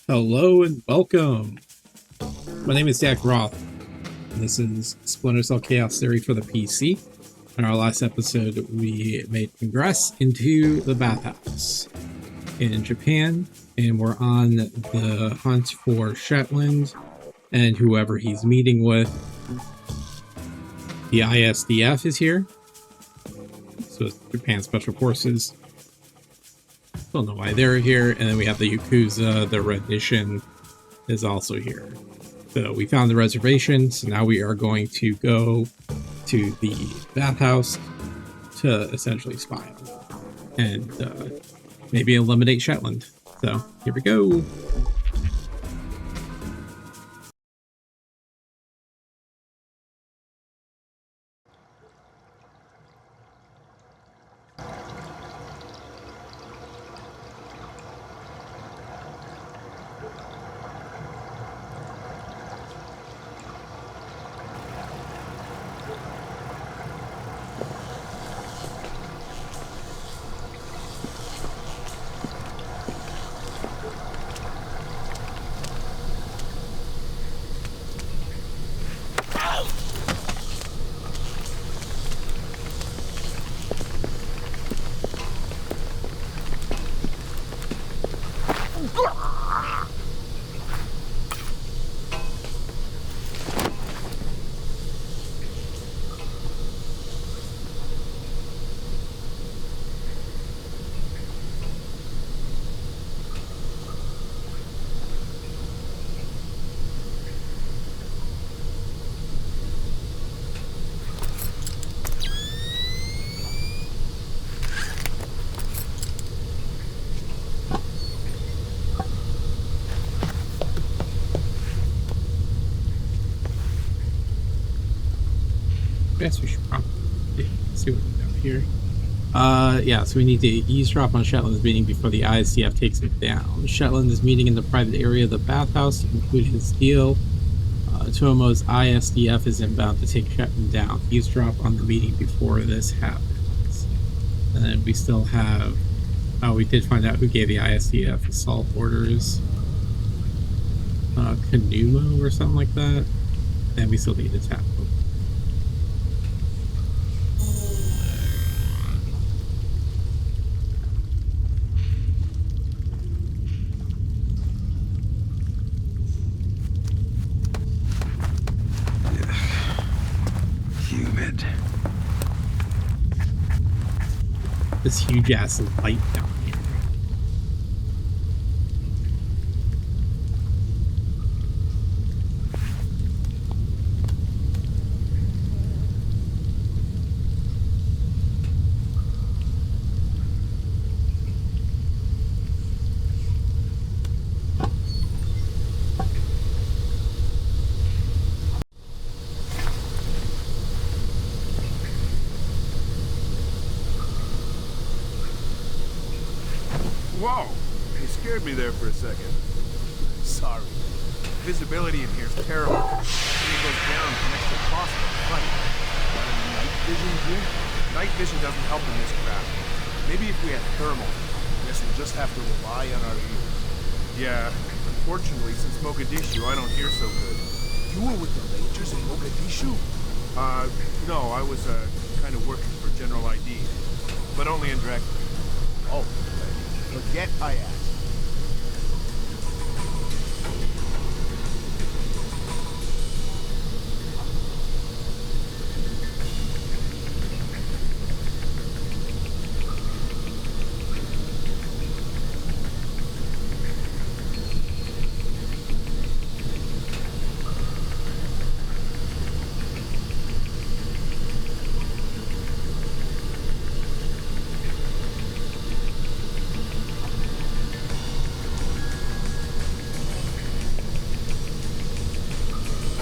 Hello and welcome. My name is Jack Roth, and this is Splinter Cell Chaos Theory for the PC. In our last episode, we made progress into the bathhouse in Japan, and we're on the hunt for Shetland and whoever he's meeting with. The ISDF is here, so it's Japan Special Forces. Don't know why they're here. And then we have the Yakuza, the rendition is also here. So we found the reservation, so now we are going to go to the bathhouse to essentially spy on them and maybe eliminate Shetland. So here we go. Guess we should probably see what we got here. Yeah, so we need to eavesdrop on Shetland's meeting before the ISDF takes him down. Shetland is meeting in the private area of the bathhouse to conclude his deal. Tomo's ISDF is inbound to take Shetland down. Eavesdrop on the meeting before this happens. And then we still have... Oh, we did find out who gave the ISDF assault orders. Kanumo or something like that. And we still need to tap them. This huge ass light down here. Whoa! You scared me there for a second. Sorry. Visibility in here is terrible. It goes down next to possible. Funny. Night vision here? Night vision doesn't help in this craft. Maybe if we had thermal. Guess we'll just have to rely on our ears. Yeah. Unfortunately, since Mogadishu, I don't hear so good. You were with the Rangers in Mogadishu? No, I was, kind of working for General ID. But only indirectly. Oh. Forget I asked.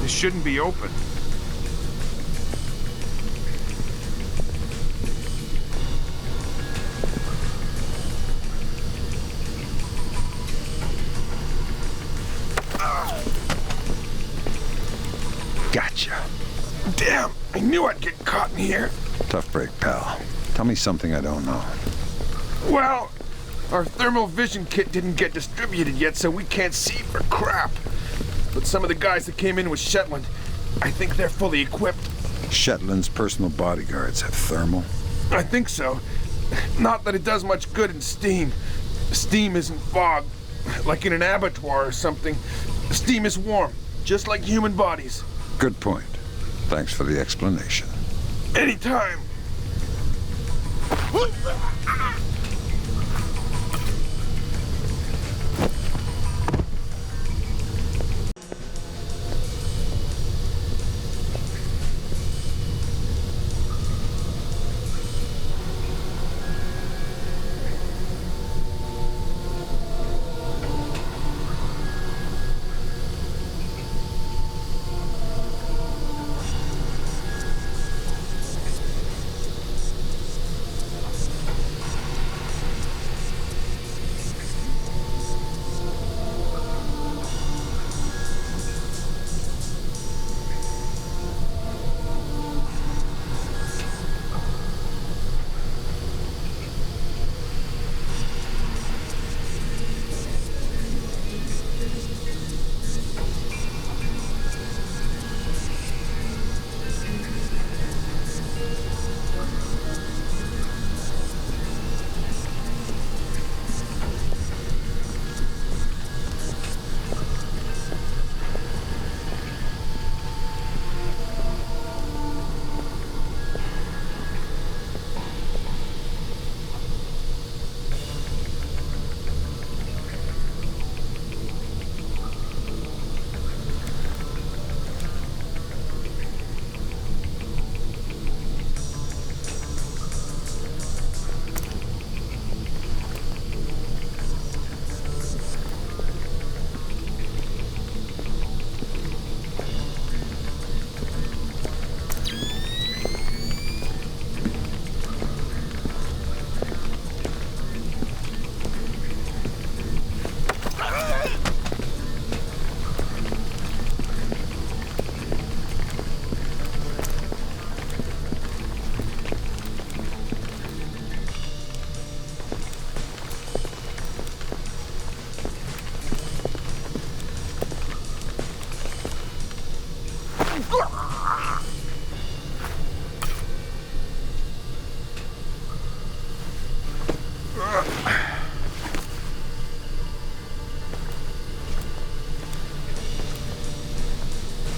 Shouldn't be open. Gotcha. Damn, I knew I'd get caught in here. Tough break, pal. Tell me something I don't know. Well, Our thermal vision kit didn't get distributed yet, so we can't see for crap. But some of the guys that came in with Shetland, I think they're fully equipped. Shetland's personal bodyguards have thermal? I think so. Not that it does much good in steam. Steam isn't fog, like in an abattoir or something. Steam is warm, just like human bodies. Good point. Thanks for the explanation. Anytime.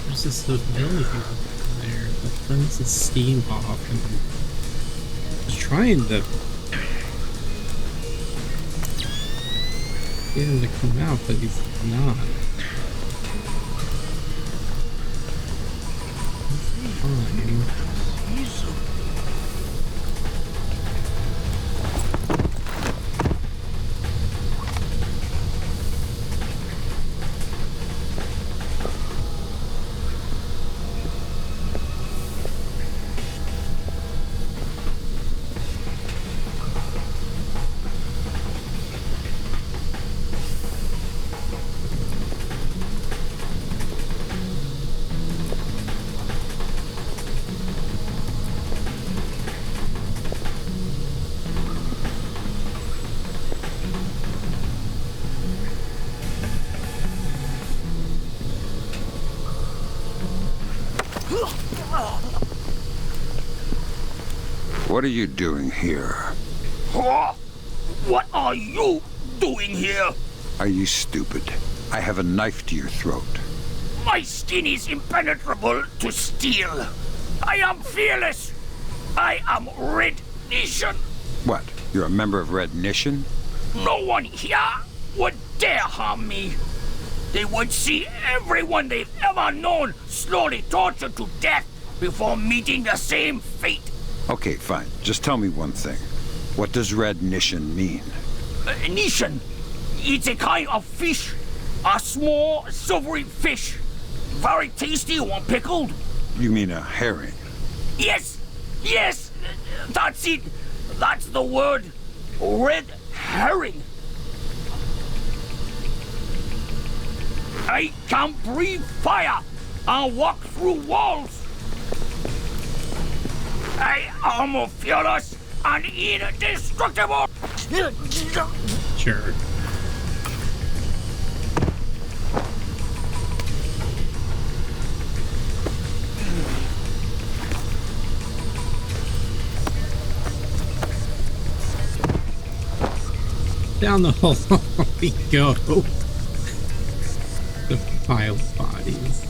This is the only thing there. The furnace is steam off, and I'm just trying to get him to come out, but he's not. Fine. What are you doing here? Huh? What are you doing here? Are you stupid? I have a knife to your throat. My skin is impenetrable to steel. I am fearless. I am Red Nation. What? You're a member of Red Nation? No one here would dare harm me. They would see everyone they've ever known slowly tortured to death before meeting the same fate. Okay, fine. Just tell me one thing. What does Red Nation mean? Nation. It's a kind of fish. A small, silvery fish. Very tasty when pickled. You mean a herring? Yes! Yes! That's it! That's the word. Red herring. I can breathe fire and walk through walls. I am fearless and indestructible. jerk. Down the hall we go. The pile of bodies.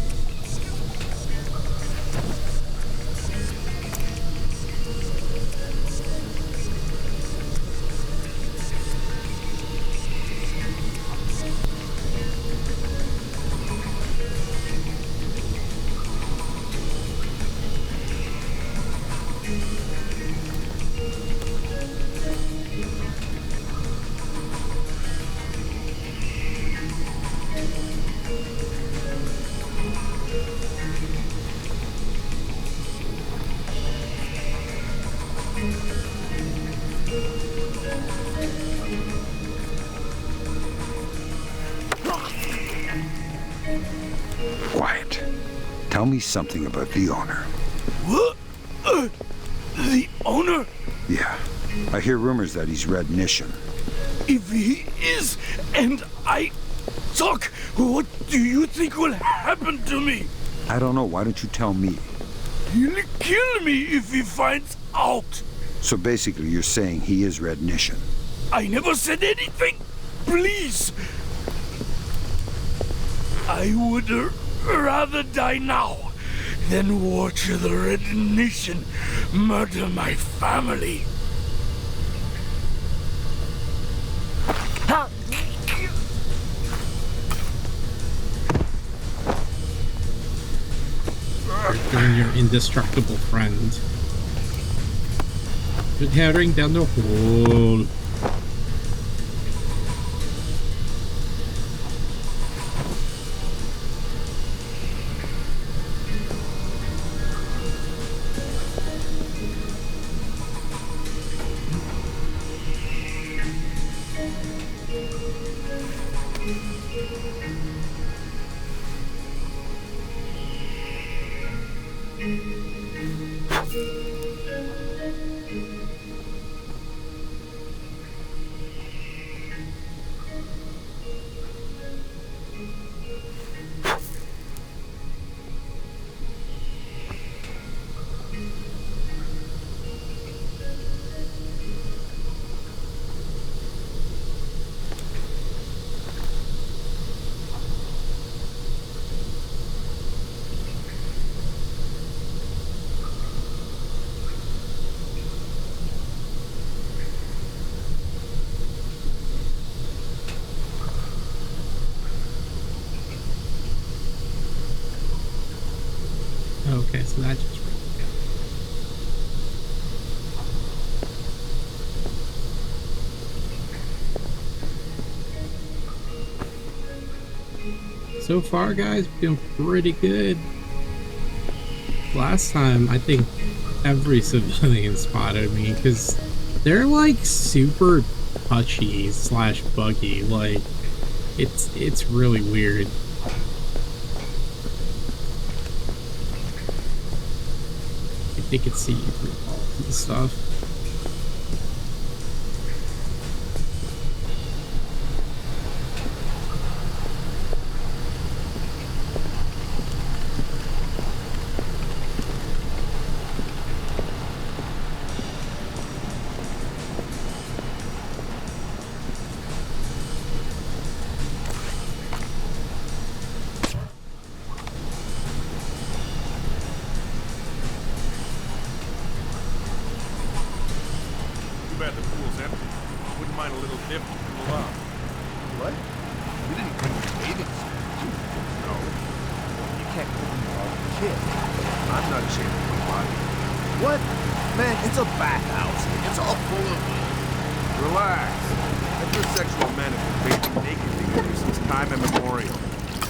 Quiet. Tell me something about the owner. What? The owner? Yeah. I hear rumors that he's Red Nishan. If he is, and I talk, what do you think will happen to me? I don't know. Why don't you tell me? He'll kill me if he finds out. So basically, you're saying he is Red Nishan. I never said anything. Please. I would rather die now than watch the Red Nation murder my family. You're your indestructible friend. You're tearing down the hole. Okay, so that just so far, guys, doing pretty good. Last time, I think every civilian spotted me because they're like super touchy slash buggy. Like it's really weird. They could see you through walls and stuff.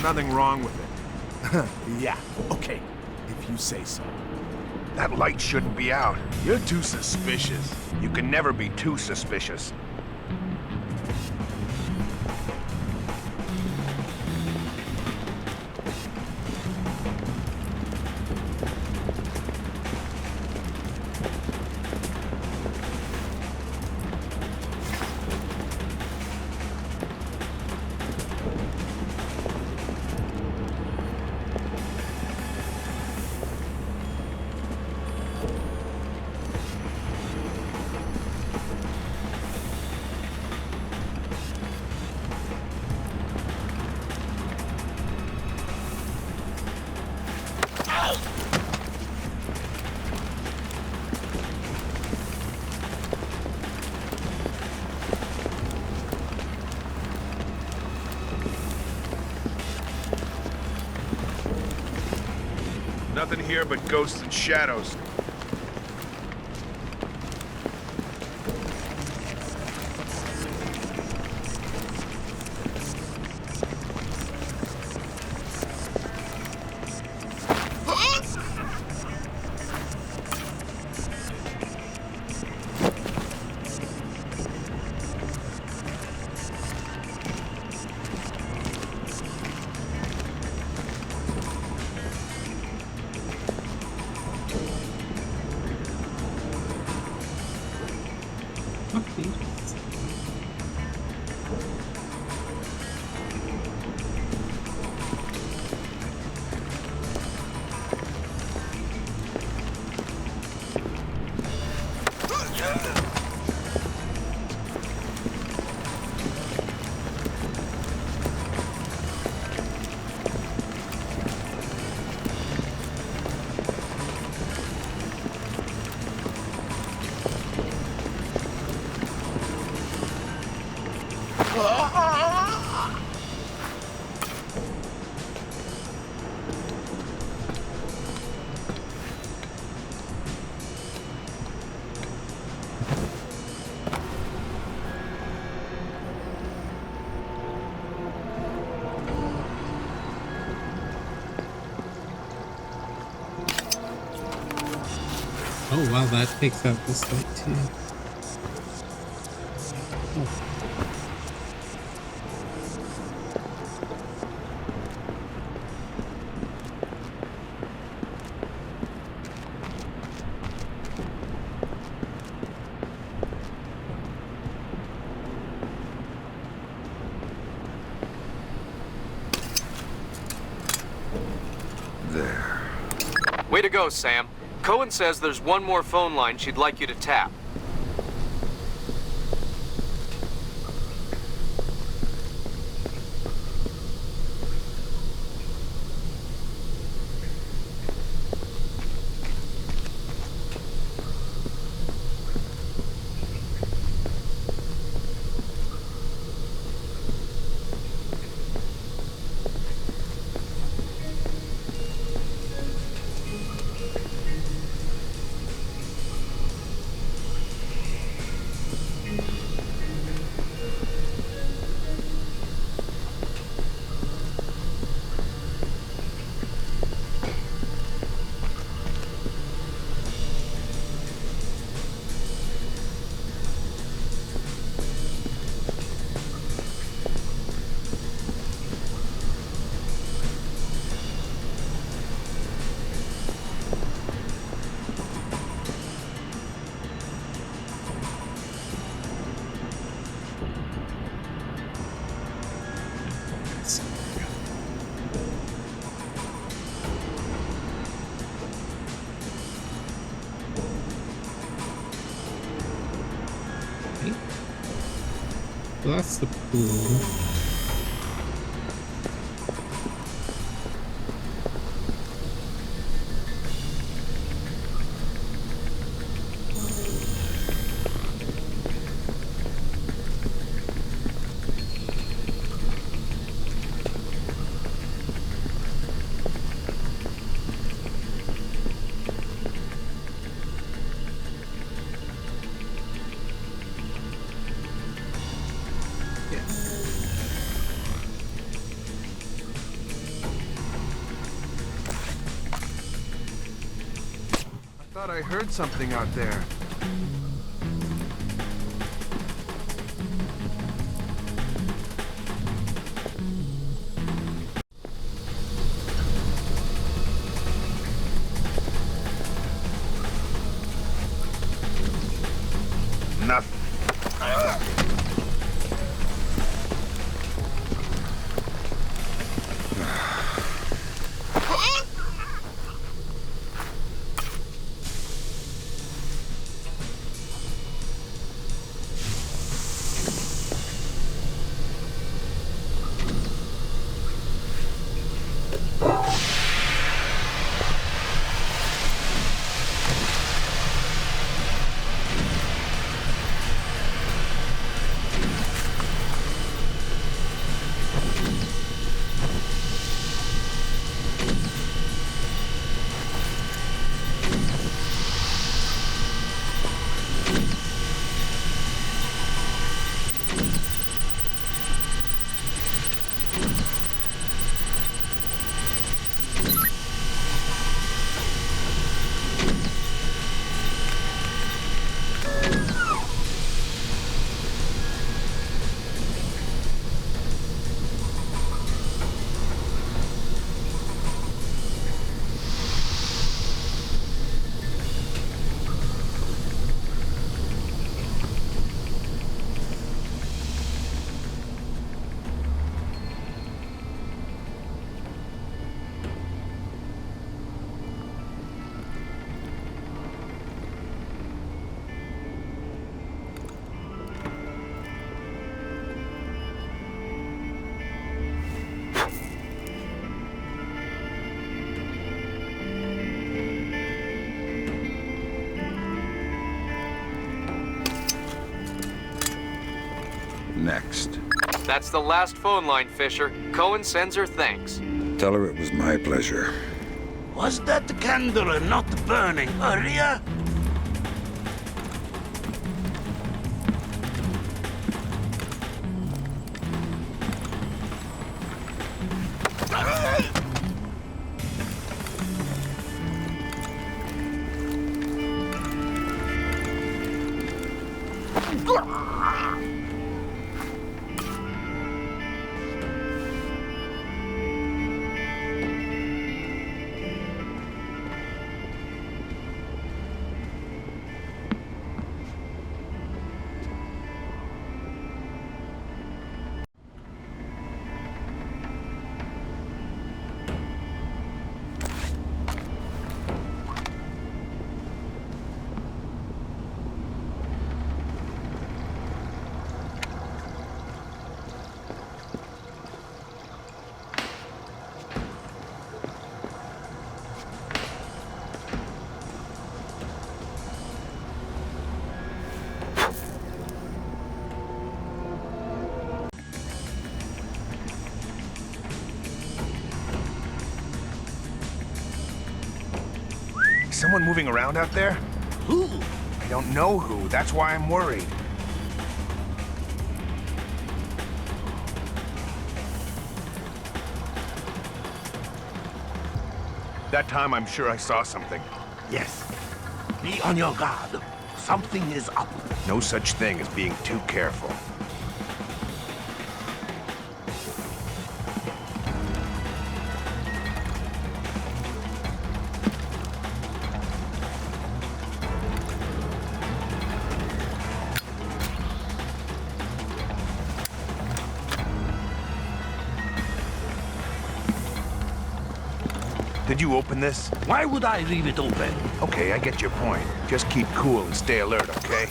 Nothing wrong with it. Yeah, okay, if you say so. That light shouldn't be out. You're too suspicious. You can never be too suspicious. Nothing here but ghosts and shadows. Oh wow, that takes out this light too. Oh. There. Way to go, Sam. Cohen says there's one more phone line she'd like you to tap. So that's the pool. I heard something out there. Nothing. next? That's the last phone line, Fisher. Cohen sends her thanks. Tell her it was my pleasure. Was that the candle not burning earlier? Someone moving around out there? Who? I don't know who. That's why I'm worried. That time, I'm sure I saw something. Yes. Be on your guard. Something is up. No such thing as being too careful. Did you open this? Why would I leave it open? Okay, I get your point. Just keep cool and stay alert, okay?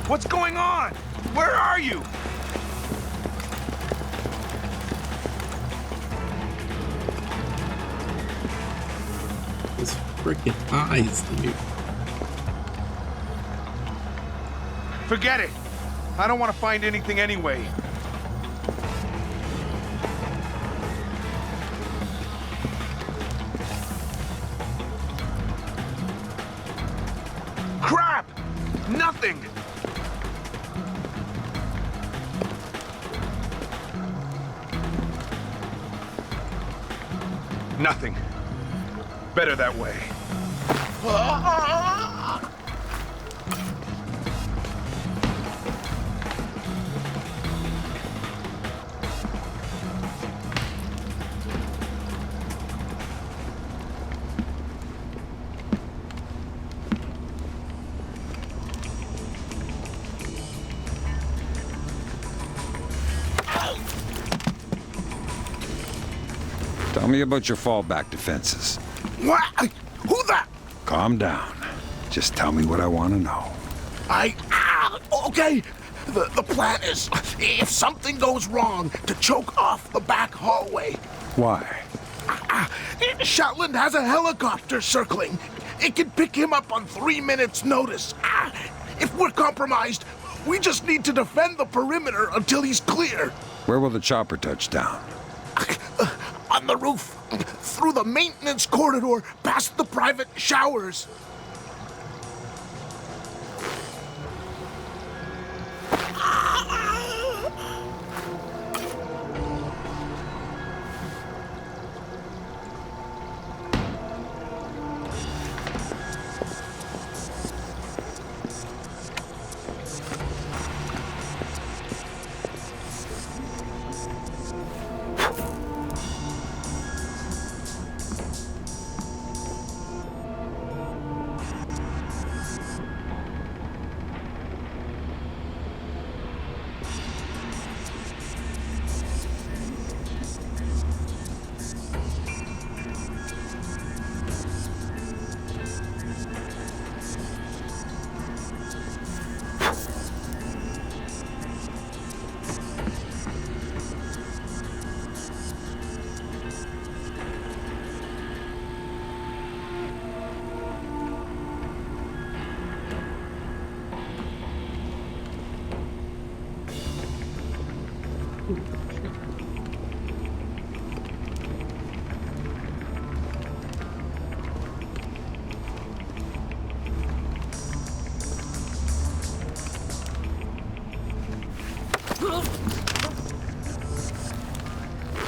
What's going on? Where are you? His freaking eyes, dude. Forget it. I don't want to find anything anyway. Crap! Nothing! Nothing. Better that way. Tell me about your fallback defenses. What? Who that? Calm down. Just tell me what I want to know. Okay. The plan is, if something goes wrong, to choke off the back hallway. Why? Shetland has a helicopter circling. It can pick him up on 3 minutes' notice. If we're compromised, we just need to defend the perimeter until he's clear. Where will the chopper touch down? On the roof, through the maintenance corridor, past the private showers.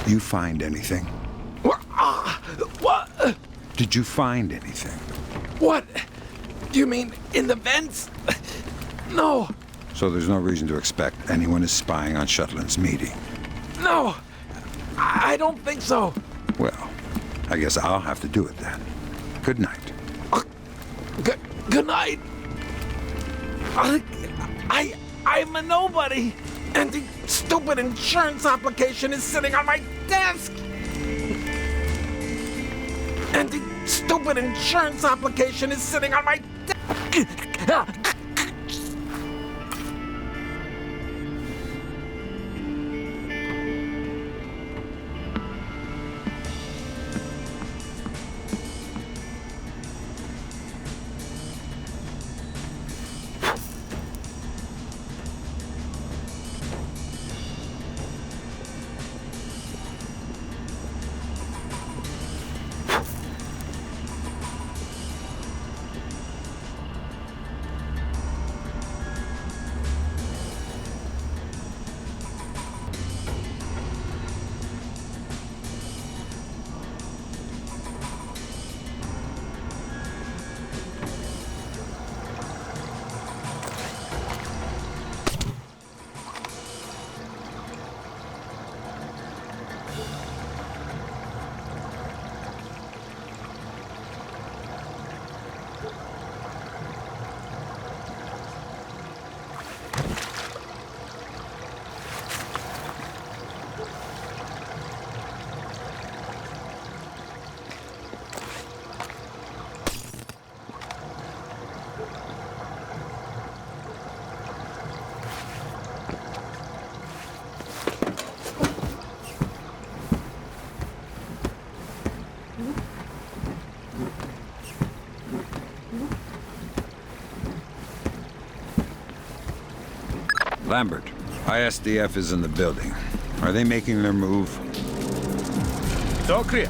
You find anything? What? Did you find anything? What? Do you mean in the vents? No, So there's no reason to expect anyone is spying on Shetland's meeting. no. I don't think so. Well, I guess I'll have to do it then. Good night. Good night. I'm a nobody. And the stupid insurance application is sitting on my desk. And the stupid insurance application is sitting on my desk. Lambert, ISDF is in the building. Are they making their move? It's all clear.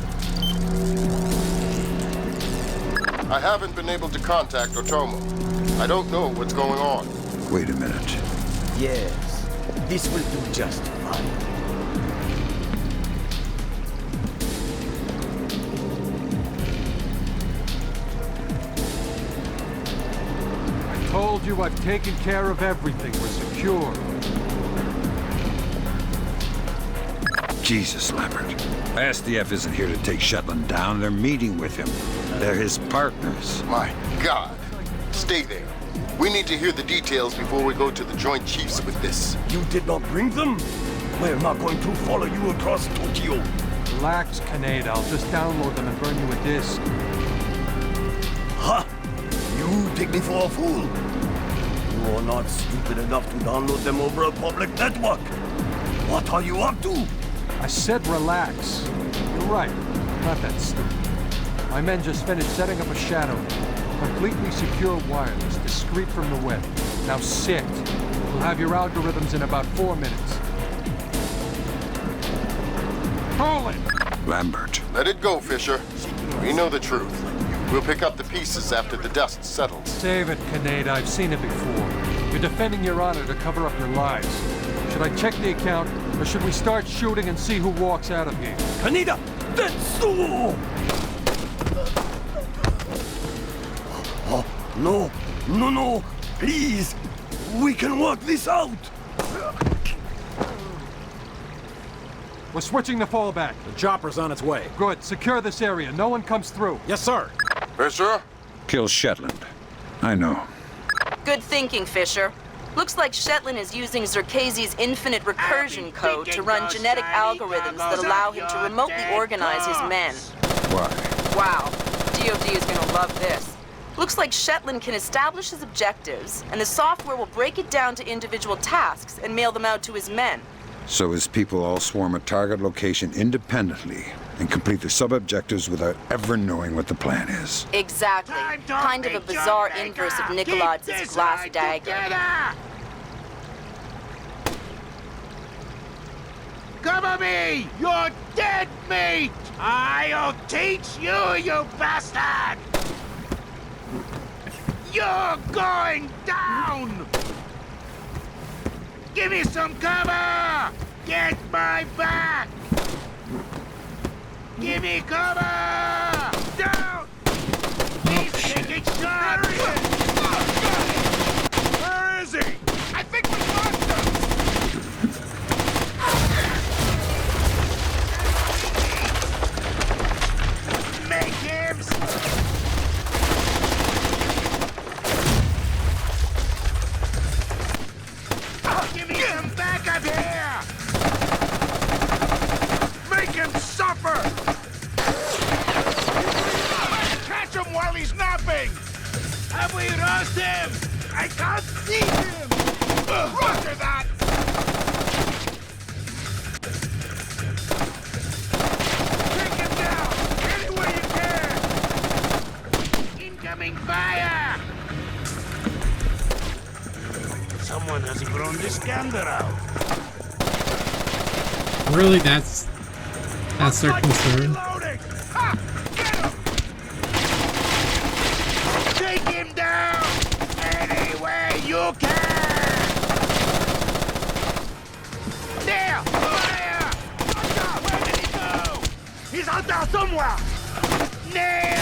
I haven't been able to contact Otomo. I don't know what's going on. Wait a minute. Yes, this will do just fine. I told you I've taken care of everything. We're secure. Jesus, Lambert. ISDF isn't here to take Shetland down. They're meeting with him. They're his partners. My God. Stay there. We need to hear the details before we go to the Joint Chiefs with this. You did not bring them? We're not going to follow you across Tokyo. Relax, Kaneda. I'll just download them and burn you a disc. Ha! You take me for a fool. You are not stupid enough to download them over a public network. What are you up to? I said relax. You're right. Not that stupid. My men just finished setting up a shadow. Completely secure wireless, discreet from the web. Now sit. We'll have your algorithms in about 4 minutes. Hold it! Lambert. Let it go, Fisher. We know the truth. We'll pick up the pieces after the dust settles. Save it, Kaneda. I've seen it before. You're defending your honor to cover up your lies. Should I check the account, or should we start shooting and see who walks out of here? Kaneda! Tetsuo! Oh, no, no, no, please. We can work this out. We're switching the fallback. The chopper's on its way. Good. Secure this area. No one comes through. Yes, sir. Fisher? Kill Shetland. I know. Good thinking, Fisher. Looks like Shetland is using Zerkezi's infinite recursion code to run genetic algorithms that allow him to remotely organize his men. Why? Wow. DoD is gonna love this. Looks like Shetland can establish his objectives, and the software will break it down to individual tasks and mail them out to his men. So his people all swarm a target location independently and complete their sub-objectives without ever knowing what the plan is. Exactly. Kind of a bizarre inverse of Nikolaus's glass dagger. Cover me! You're dead meat! I'll teach you, you bastard! You're going down! Give me some cover! Get my back! Give me cover! Down! He's taking shots! Where is he? I think we lost him! Make him! Give me some backup here! Make him suffer! Catch him while he's napping! Have we lost him? I can't see him! Roger that! Take him down! Any way you can! Incoming fire! Someone has grown this gander out. Really, that's their concern. Ha! Get him! Take him down! Any way you can! There! Fire! Where did he go? He's out there somewhere! Nail!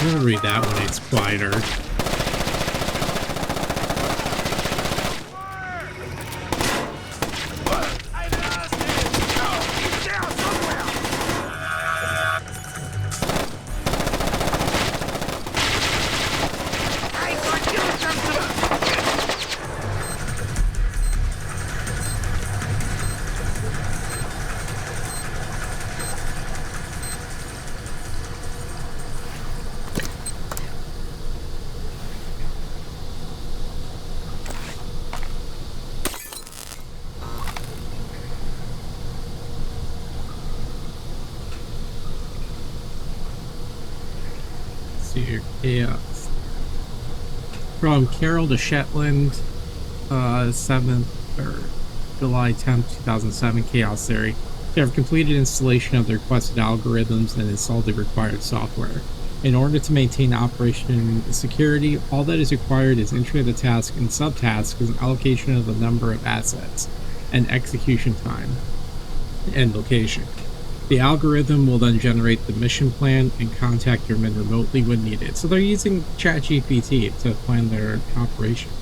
We'll read that when it's quieter. Chaos. From Carroll to Shetland, 7th or July 10th, 2007, Chaos Theory. They have completed installation of the requested algorithms and installed the required software. In order to maintain operation security, all that is required is entry of the task and subtask as an allocation of the number of assets and execution time and location. The algorithm will then generate the mission plan and contact your men remotely when needed. So they're using ChatGPT to plan their operations.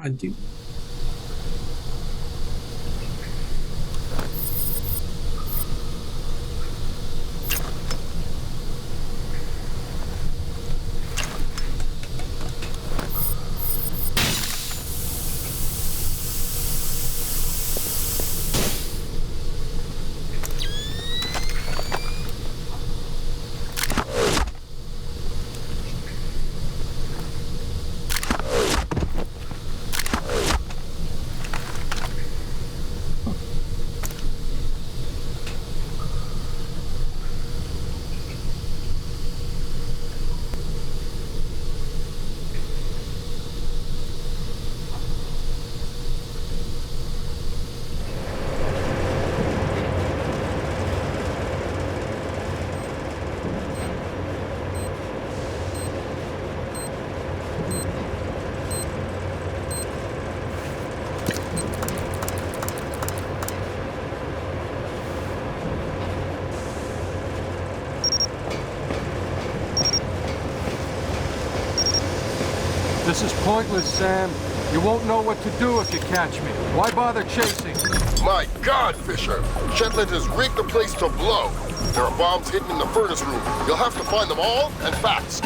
I do. This is pointless, Sam. You won't know what to do if you catch me. Why bother chasing? My God, Fisher! Shetland has rigged the place to blow. There are bombs hidden in the furnace room. You'll have to find them all, and fast.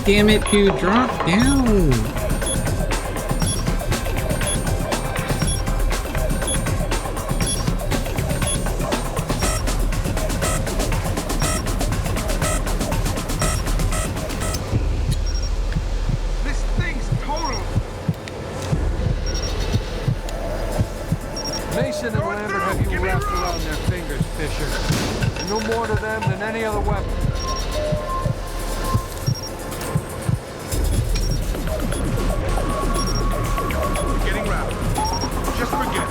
damn it, dude, drop down. This thing's total. Mason and Lambert have you wrapped around their fingers, Fisher. No more to them than any other weapon. Getting routed. Just forget it.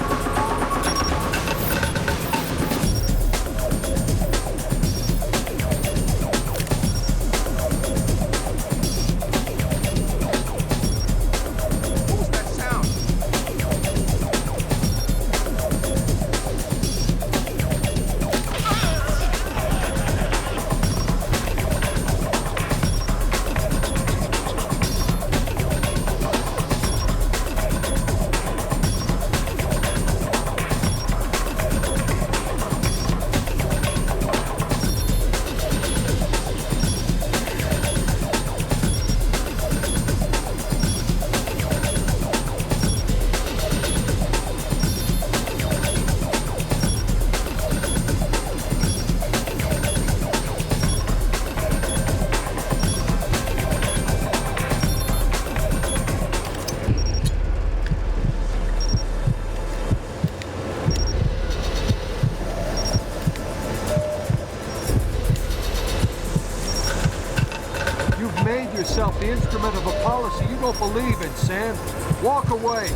What was that sound? You've made yourself the instrument of a policy you don't believe in, Sam. Walk away.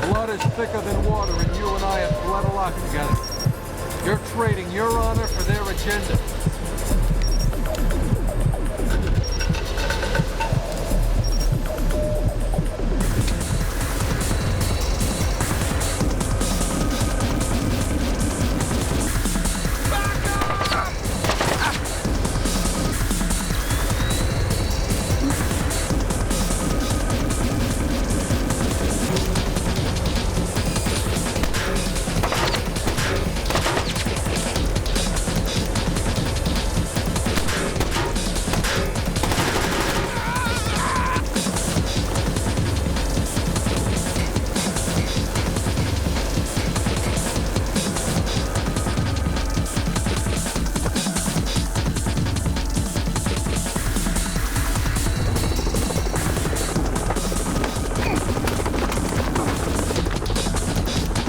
Blood is thicker than water, and you and I have bled a lot together. You're trading your honor for their agenda.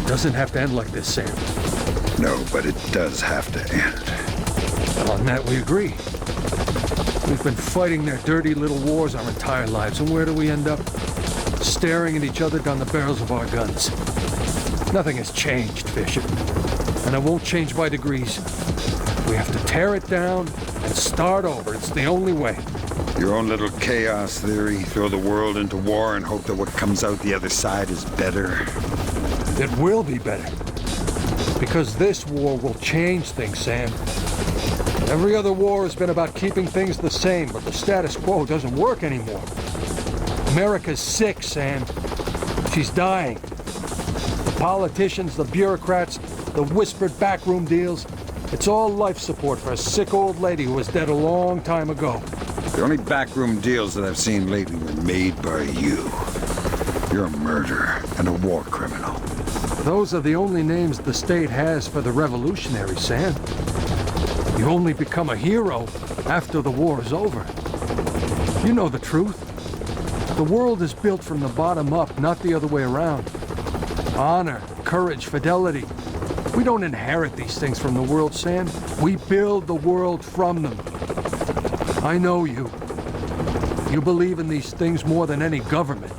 Doesn't have to end like this, Sam. No, but it does have to end. On that we agree. We've been fighting their dirty little wars our entire lives, and where do we end up? Staring at each other down the barrels of our guns. Nothing has changed, Fisher. And it won't change by degrees. We have to tear it down and start over. It's the only way. Your own little chaos theory, throw the world into war and hope that what comes out the other side is better. It will be better. Because this war will change things, Sam. Every other war has been about keeping things the same, but the status quo doesn't work anymore. America's sick, Sam. She's dying. The politicians, the bureaucrats, the whispered backroom deals, it's all life support for a sick old lady who was dead a long time ago. The only backroom deals that I've seen lately were made by you. You're a murderer and a war criminal. Those are the only names the state has for the revolutionaries, Sam. You only become a hero after the war is over. You know the truth. The world is built from the bottom up, not the other way around. Honor, courage, fidelity. We don't inherit these things from the world, Sam. We build the world from them. I know you. You believe in these things more than any government.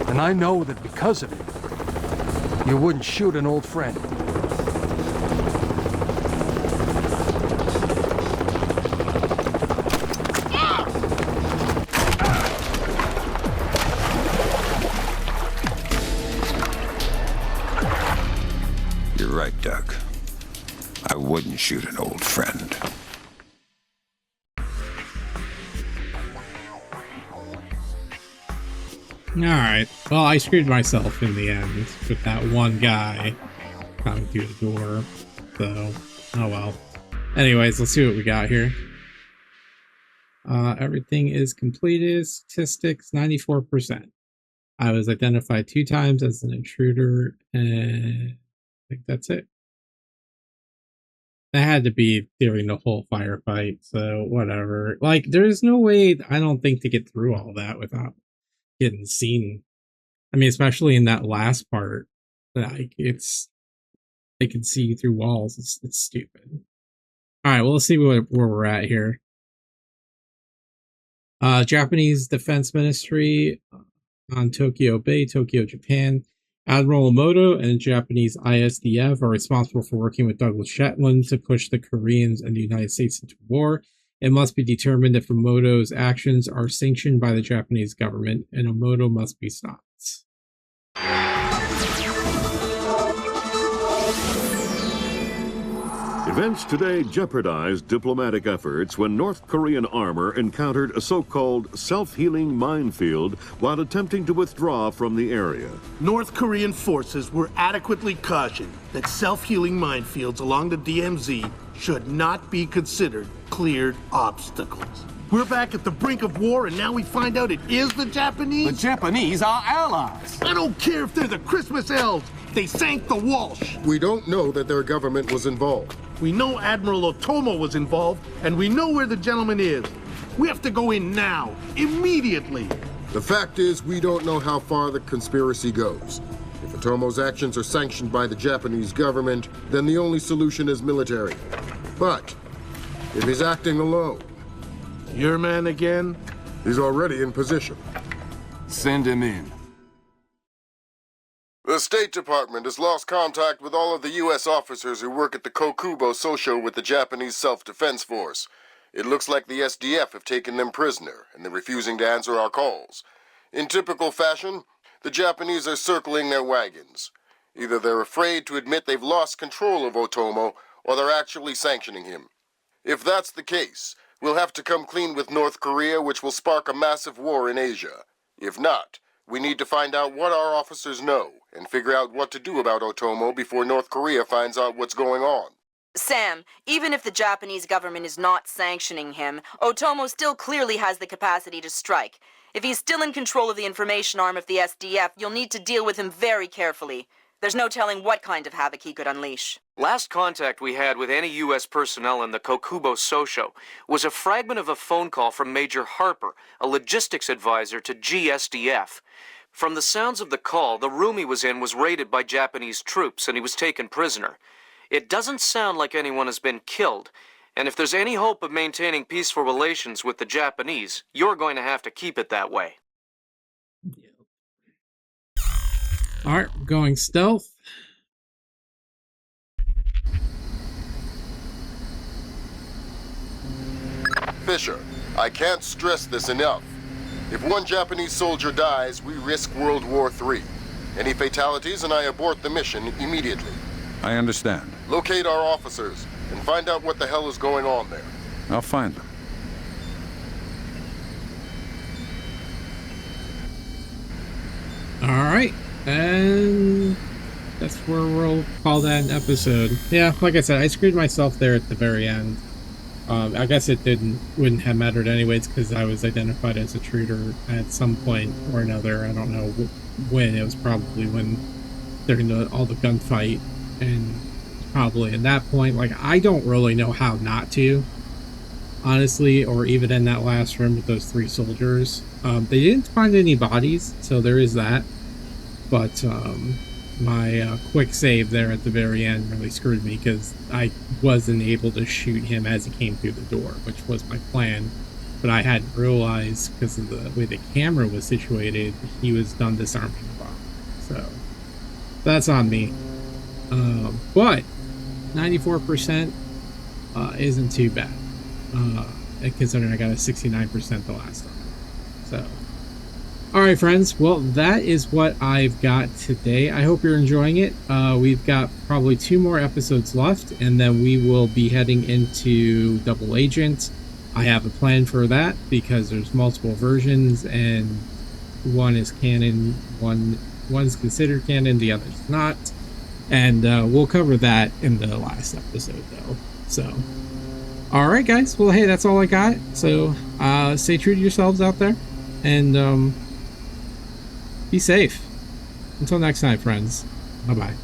And I know that because of it, you wouldn't shoot an old friend. You're right, Doug. I wouldn't shoot an old friend. Alright, well, I screwed myself in the end with that one guy coming through the door, so, oh well. Anyways, let's see what we got here. Everything is completed, statistics 94%. I was identified 2 times as an intruder, and I think that's it. That had to be during the whole firefight, so whatever. Like, there's no way, I don't think, to get through all that without getting seen. I mean, especially in that last part, like they can see you through walls. It's stupid. All right, well, let's see where we're at here. Japanese Defense Ministry on Tokyo Bay, Tokyo, Japan. Admiral Emoto and Japanese ISDF are responsible for working with Douglas Shetland to push the Koreans and the United States into war. It must be determined if Emoto's actions are sanctioned by the Japanese government, and Emoto must be stopped. Events today jeopardized diplomatic efforts when North Korean armor encountered a so-called self-healing minefield while attempting to withdraw from the area. North Korean forces were adequately cautioned that self-healing minefields along the DMZ should not be considered cleared obstacles. We're back at the brink of war, and now we find out it is the Japanese? The Japanese are allies. I don't care if they're the Christmas elves. They sank the Walsh. We don't know that their government was involved. We know Admiral Otomo was involved, and we know where the gentleman is. We have to go in now, immediately. The fact is, we don't know how far the conspiracy goes. If Otomo's actions are sanctioned by the Japanese government, then the only solution is military. But if he's acting alone... Your man again? He's already in position. Send him in. The State Department has lost contact with all of the U.S. officers who work at the Kokubo Sosho with the Japanese Self-Defense Force. It looks like the SDF have taken them prisoner, and they're refusing to answer our calls. In typical fashion, the Japanese are circling their wagons. Either they're afraid to admit they've lost control of Otomo, or they're actually sanctioning him. If that's the case, we'll have to come clean with North Korea, which will spark a massive war in Asia. If not, we need to find out what our officers know and figure out what to do about Otomo before North Korea finds out what's going on. Sam, even if the Japanese government is not sanctioning him, Otomo still clearly has the capacity to strike. If he's still in control of the information arm of the SDF, you'll need to deal with him very carefully. There's no telling what kind of havoc he could unleash. Last contact we had with any U.S. personnel in the Kokubo Sosho was a fragment of a phone call from Major Harper, a logistics advisor to GSDF. From the sounds of the call, the room he was in was raided by Japanese troops and he was taken prisoner. It doesn't sound like anyone has been killed, and if there's any hope of maintaining peaceful relations with the Japanese, you're going to have to keep it that way. Alright, we're going stealth. Fisher, I can't stress this enough. If one Japanese soldier dies, we risk World War III. Any fatalities and I abort the mission immediately. I understand. Locate our officers and find out what the hell is going on there. I'll find them. Alright, and that's where we'll call that an episode. Yeah, like I said, I screwed myself there at the very end. I guess it wouldn't have mattered anyways because I was identified as a traitor at some point or another. I don't know when. It was probably when during all the gunfight, and probably at that point. Like, I don't really know how not to, honestly, or even in that last room with those 3 soldiers. They didn't find any bodies, so there is that. But my quick save there at the very end really screwed me because I wasn't able to shoot him as he came through the door, which was my plan. But I hadn't realized, because of the way the camera was situated, he was done disarming the bomb. So that's on me. But 94% isn't too bad, considering I got a 69% the last time. So, alright friends, well that is what I've got today. I hope you're enjoying it. We've got probably 2 more episodes left, and then we will be heading into Double Agent. I have a plan for that because there's multiple versions, and one is canon, one's considered canon, the other's not. And we'll cover that in the last episode though. So, alright guys, well hey, that's all I got. So, stay true to yourselves out there, and be safe. Until next time, friends. Bye-bye.